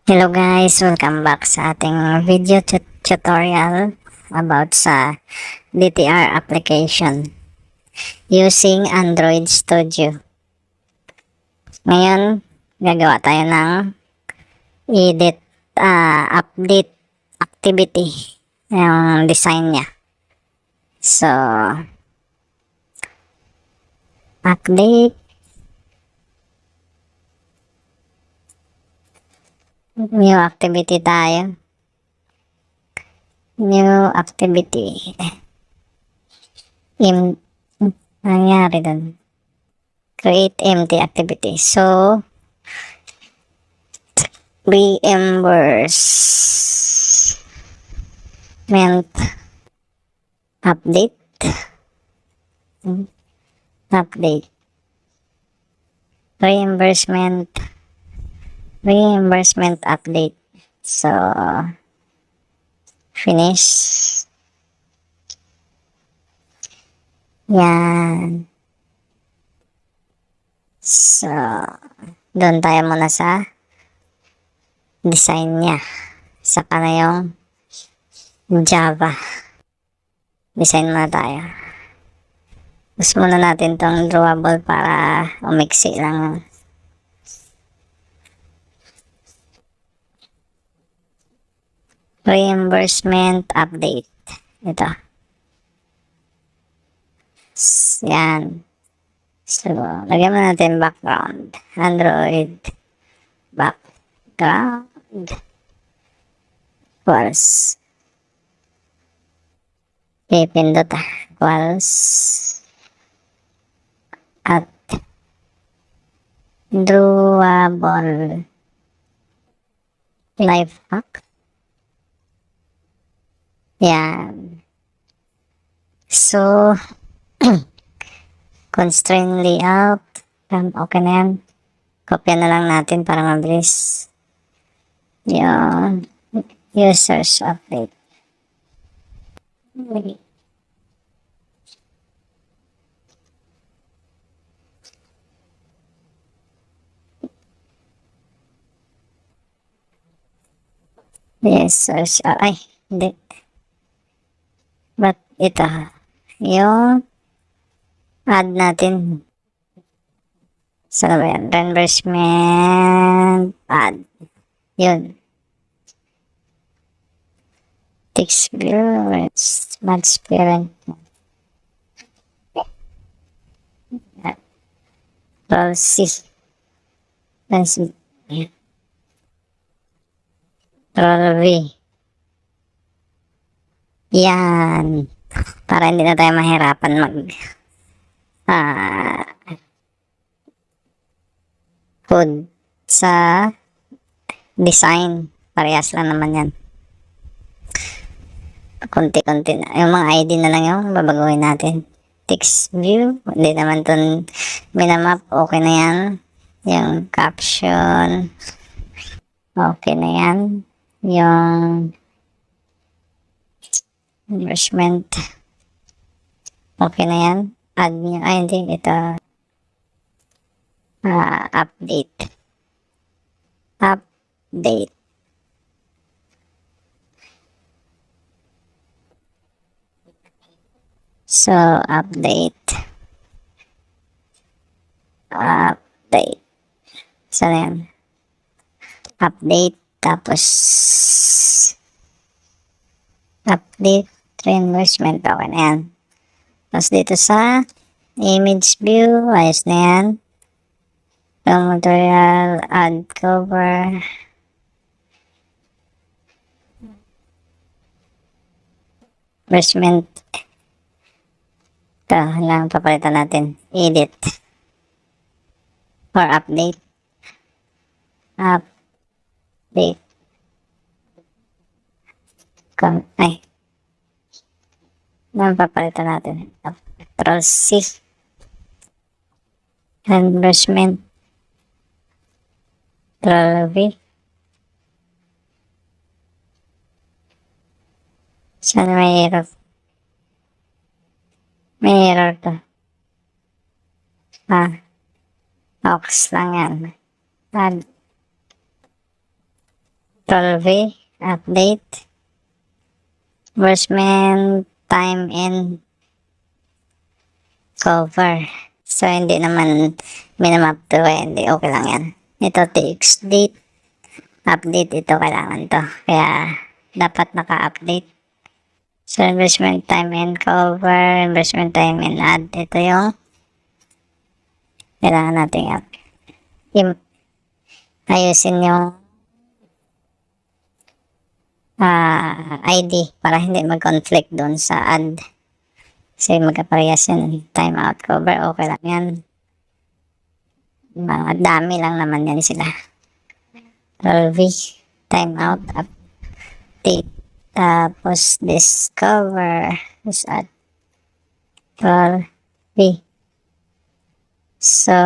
Hello guys, welcome back sa ating video tutorial about sa DTR application using Android Studio. Ngayon, gagawa tayo ng edit, update activity yung design niya. So, update new activity tayo. New activity. Nangyari dun. Create empty activity. So, reimbursement update. Update. Reimbursement update. So, finish. Yan. So, doon tayo muna sa design niya. Saka na yung Java. Design muna tayo. Gusto muna natin tong drawable para umiksi lang. Reimbursement update. Ito. Yan. So, lagyan mo natin background. Android. Background. Equals. Okay, pindot. Equals. At drawable. Life hack. Yan. So, constraint layout. Okay na yan. Kopya na lang natin para mabilis. Yan. Users update. Users, ay, hindi. But ito, yung add natin. Saan ba yan? Reimbursement add. Yun. Text bill, match parent. Role C. Role V. Yan. Para hindi na tayo mahirapan code sa design. Parehas lang naman yan. Konti-konti na. Yung mga ID na lang yung babaguhin natin. Text view. Hindi naman ito minamap. Okay na yan. Yung caption. Okay na yan. Yung reimbursement. Okay na yan. Add nyo. Ay, hindi. Ito. Update. Update. So, update. Update. Saan yan? Update. Tapos, update. Reimbursement. Okay na yan. Tapos dito sa image view. Ayos na yan. Material. Add cover. Reimbursement. Ito lang papalitan natin. Edit. Or update. Update. Ay. Lang papalitan natin. Control C. Reimbursement. Control V. Saan may error? May error to. Ox lang yan. Add. Control V, update, enforcement, time, and cover. So, hindi naman minamap to hindi okay lang yan. Ito, text date, update, ito kailangan to. Kaya, dapat naka-update. So, investment time and cover, investment time and add. Ito yung kailangan natin ayusin yung ID para hindi mag-conflict doon sa add. Kasi magkaparehas yun. Time out, cover, okay lang yan. Mga dami lang naman yan sila. 12 time out, update. Tapos discover is at 12. So,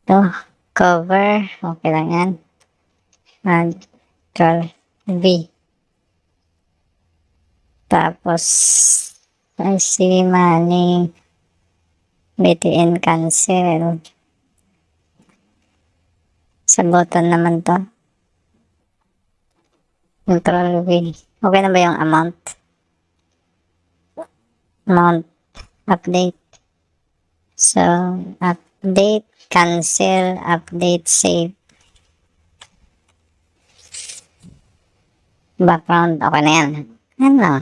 ito, cover, okay lang yan. Control V. Tapos, si money, BTN cancel. Sa button naman to. Control V. Okay na ba yung amount? Amount, update. So, update, cancel, update, save. Background, okay na yan. Ano?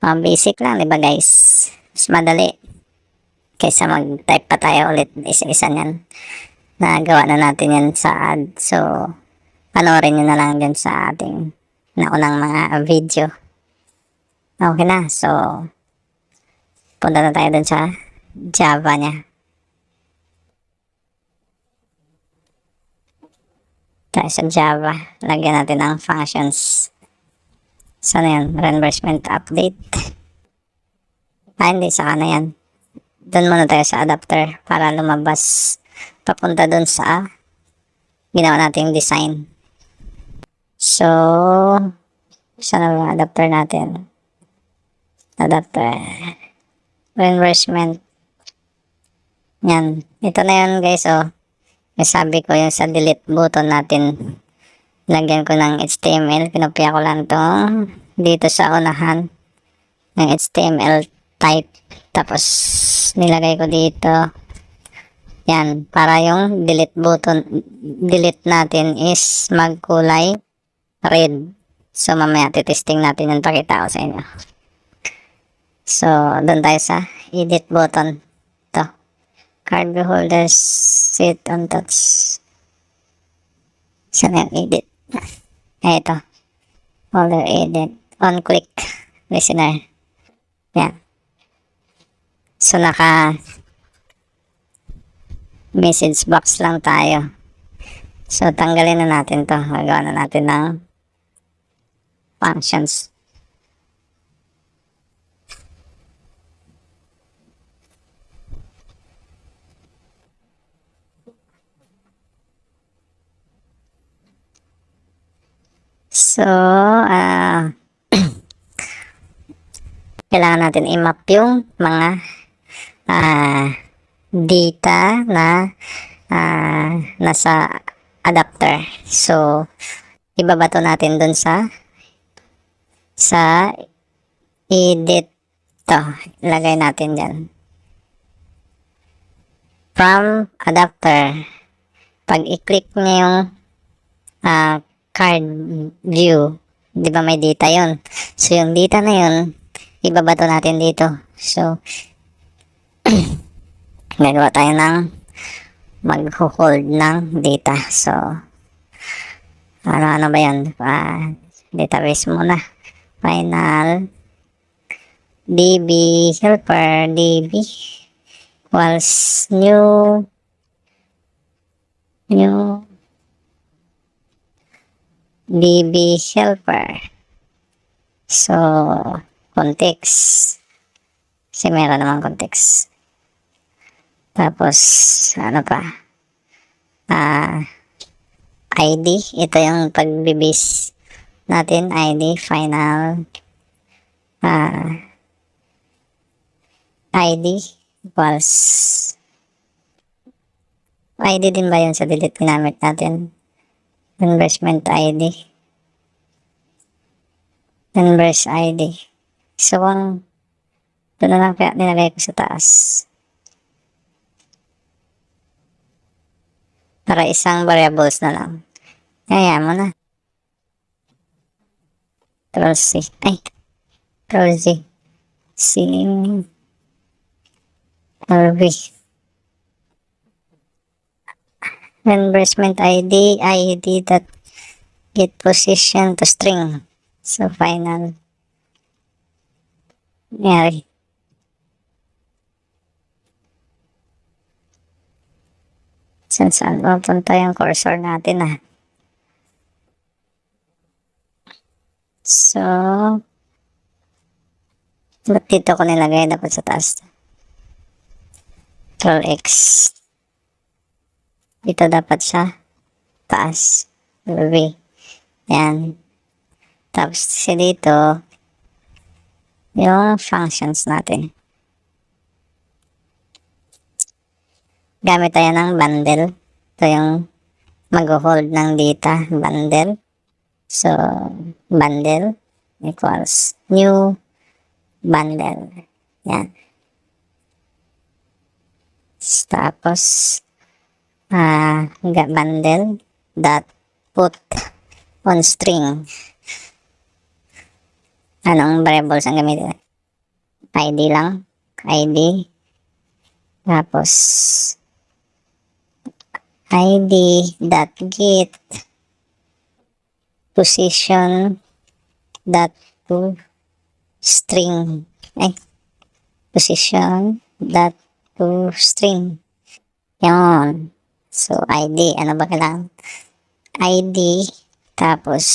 Basic lang, diba guys? Mas madali. Kaysa mag-type pa tayo ulit isa-isa niyan. Nagawa na natin yan sa ad. So, panoorin nyo na lang dyan sa ating naunang mga video. Okay na. So, punta na tayo dun sa Java niya. Tayo sa Java. Lagyan natin ang functions. Sana yan? Reimbursement update. Hindi, saka na yan. Doon muna tayo sa adapter para lumabas papunta doon sa ginawa nating design. So, saan na yung adapter natin? Adapter. Reimbursement. Yan. Ito na yun guys, oh. Yung sabi ko yung sa delete button natin. Lagyan ko ng HTML. Pinopia ko lang to dito sa unahan. Ng HTML type. Tapos, nilagay ko dito. Yan. Para yung delete button, delete natin is magkulay red. So, mamaya titesting natin yung pakita ko sa inyo. So, doon tayo sa edit button. Ito. Card beholders, sit on touch. Saan yung edit? Ito. Folder edit. On click. Listener. Yan. So, naka message box lang tayo. So, tanggalin na natin to. Magawa na natin ng functions. So, kailangan natin i-map yung mga data na nasa adapter. So, ibabato natin dun sa edit to. Ilagay natin dyan. From adapter, pag i-click nyo yung card view, di ba may data yon? So, yung data na yun, ibabato natin dito. So, gagawa tayo ng mag-hold ng data. So, ano ba yan? Database muna. Final db helper db equals new db helper. So, context. Kasi meron naman context. Tapos, ano pa? ID. Ito yung pagbibis natin. ID, final. ID equals ID din ba yun sa delete ginamit natin? Reimbursement ID. Reimburse ID. So, kung doon na lang kaya nilagay ko sa taas. Para isang variables na lang. Kaya mo na. Control C. Ay, Control Z. C. Control V. Reimbursement ID, ID that get position to string. So, final. Nangyari. Saan mapunta yung cursor natin So, ba't dito ko nilagay? Dapat sa taas. Control X. Dito dapat sa taas. Control V. Yan. Tapos dito, yung functions natin. Gamit tayo ng bundle. Ito yung mag-hold ng data. Bundle. So, bundle equals new bundle. Yan. Tapos, bundle dot put on string. Anong variables ang gamitin? ID lang. ID. Tapos, ID dot get position dot to string. Position dot to string. Yan. So, ID. Ano ba kailangan? ID. Tapos,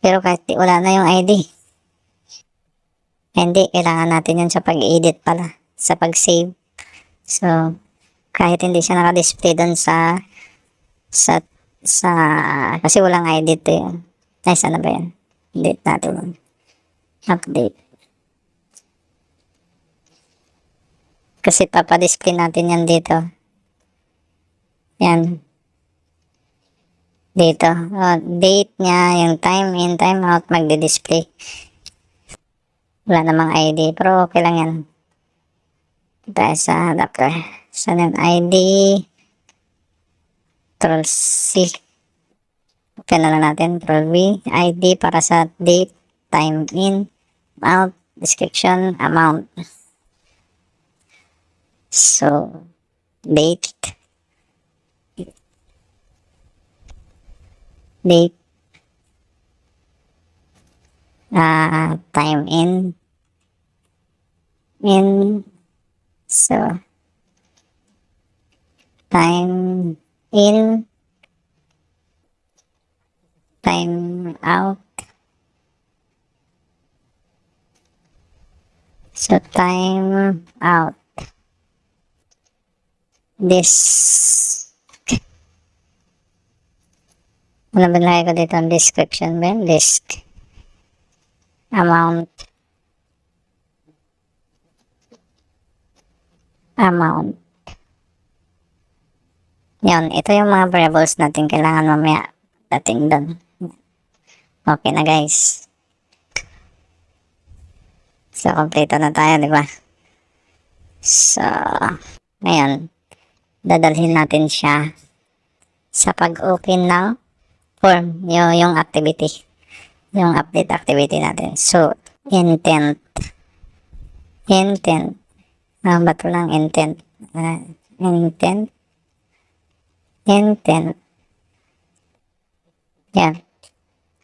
pero kahit wala na yung ID. Hindi, kailangan natin yun sa pag-edit pala. Sa pag-save. So, kahit hindi siya naka-display doon kasi walang ID to yun. Ay, sana ba yan? Edit natin. Update. Kasi papadisplay natin yan dito. Yan. Dito. Date niya, yung time in, time out, magdi-display. Wala namang ID, pero okay lang yan. Tayo sa adapter. Saan yung ID? Control C. Okay na lang natin. Control V. ID para sa date, time in, out, description, amount. So, date, time in, so, time in, time out, so time out. Ano ba nilagay ko dito ang description ba? Disk. Amount. Yan. Ito yung mga variables natin. Kailangan mamaya dating doon. Okay na guys. So, complete na tayo, di ba? So, ngayon, dadalhin natin siya sa pag-open ng form, yung activity, yung update activity natin. So, intent, ba't lang intent, yan,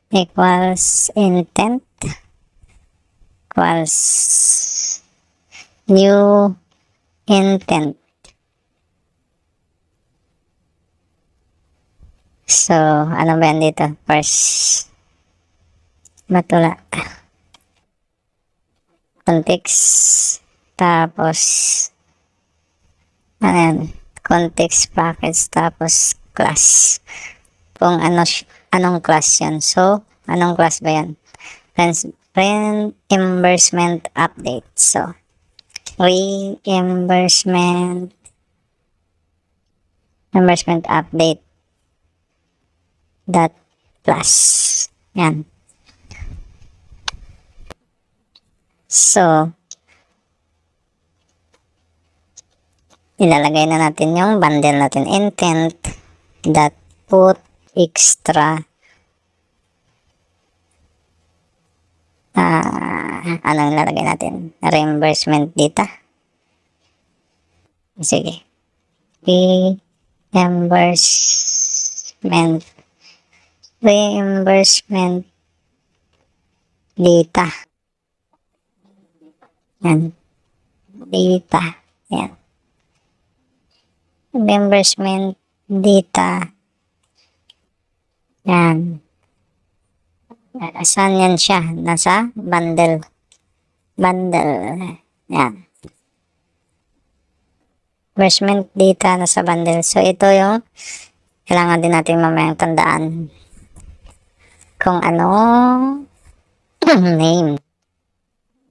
equals intent, equals new intent. So, ano ba yan dito? First, batula. Context. Tapos, ano yan? Context package. Tapos, class. Kung anong class yan. So, anong class ba yan? Reimbursement update. So, reimbursement reimbursement update dot plus. Yan. So, ilalagay na natin yung bundle natin. Intent dot put extra anong ilalagay natin? Reimbursement data. Sige. Reimbursement data. Yan. Data. Yan. Reimbursement data. Yan. Saan yan siya? Nasa bundle. Bundle. Yan. Reimbursement data nasa bundle. So, ito yung kailangan din natin mamayang tandaan kung anong name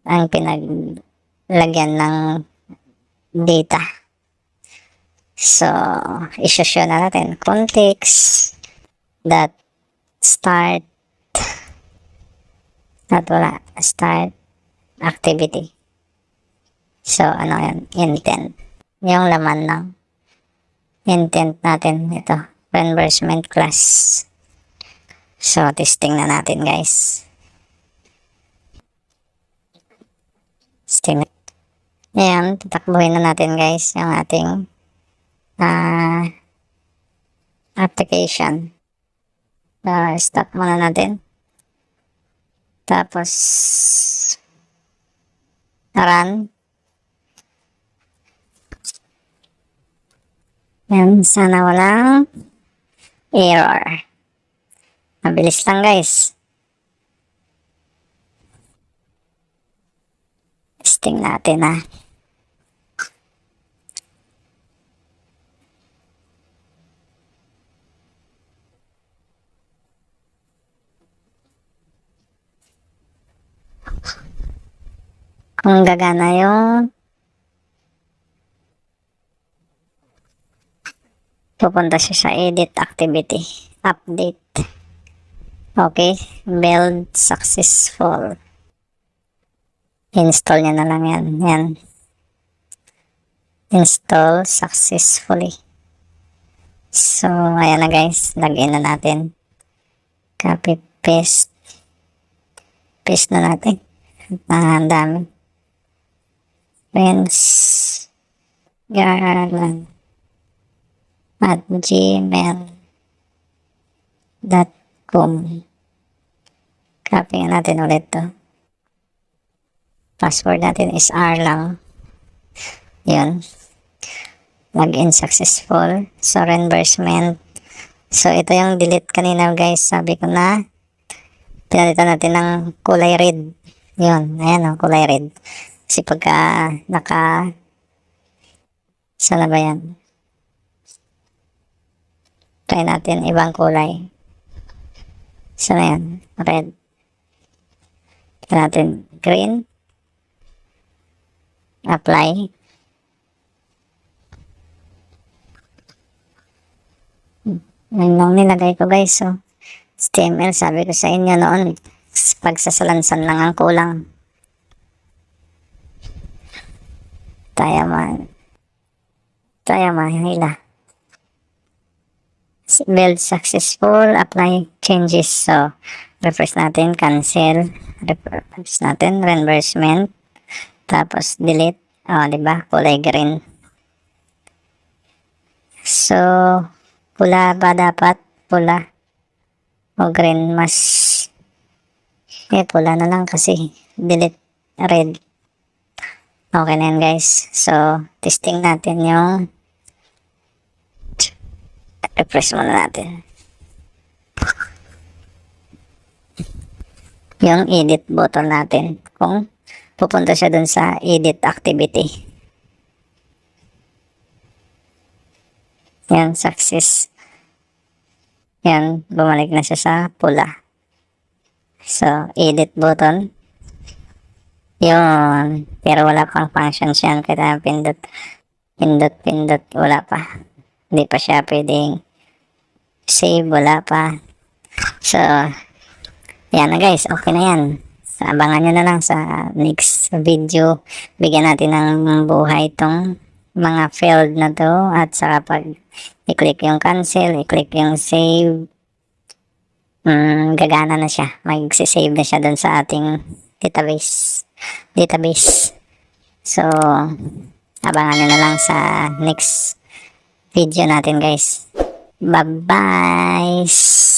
ang pinaglagyan ng data. So, isusyo na natin context that start start activity. So, ano yan? Intent. Yung laman ng intent natin ito. Reimbursement class. So, testing na natin, guys. Testing. Ayan, tatakbuhin na natin, guys, yung ating application. Stop muna natin. Tapos, run. Yan, sana walang error. Mabilis lang, guys. Testing natin, ha. Kung gagana yung pupunta siya sa edit activity. Update. Okay. Build successful. Install niya na lang yan. Yan. Install successfully. So, ayan na, guys. Login na natin. Copy, paste. Paste na natin. Ang dami. Friends Garland at gmail.com. Copy natin ulit to. Password natin is R lang. Yun. Login successful. So, reimbursement. So, ito yung delete kanina, guys. Sabi ko na pinalitan natin ng kulay red. Yun. Ayan o, kulay red. Kasi pagka sana ba yan? Try natin ibang kulay. Sana yan? Red. Try natin green. Apply. Yan lang nilagay ko, guys. So, HTML, sabi ko sa inyo noon, pagsasalansan lang ang kulang. Tayo mahila. Build successful, apply changes. So, refresh natin, cancel. Refresh natin, reimbursement. Tapos, delete. Diba? Kulay green. So, pula ba dapat? Pula. O green mas. Pula na lang kasi. Delete. Red. Okay na yan, guys. So, testing natin yung refresh muna natin. Yung edit button natin. Kung pupunta siya dun sa edit activity. Yan, success. Yan, bumalik na siya sa pula. So, edit button. Yun. Pero wala pang functions yan. Kaya pindot. Wala pa. Hindi pa siya pwedeng save, wala pa. So, yan na guys, okay na yan. So, abangan nyo na lang sa next video. Bigyan natin ng buhay itong mga failed na to. At saka pag i-click yung cancel, i-click yung save, gagana na siya. Mag-save na siya dun sa ating database. So, abangan nyo na lang sa next video natin guys. Bye-bye!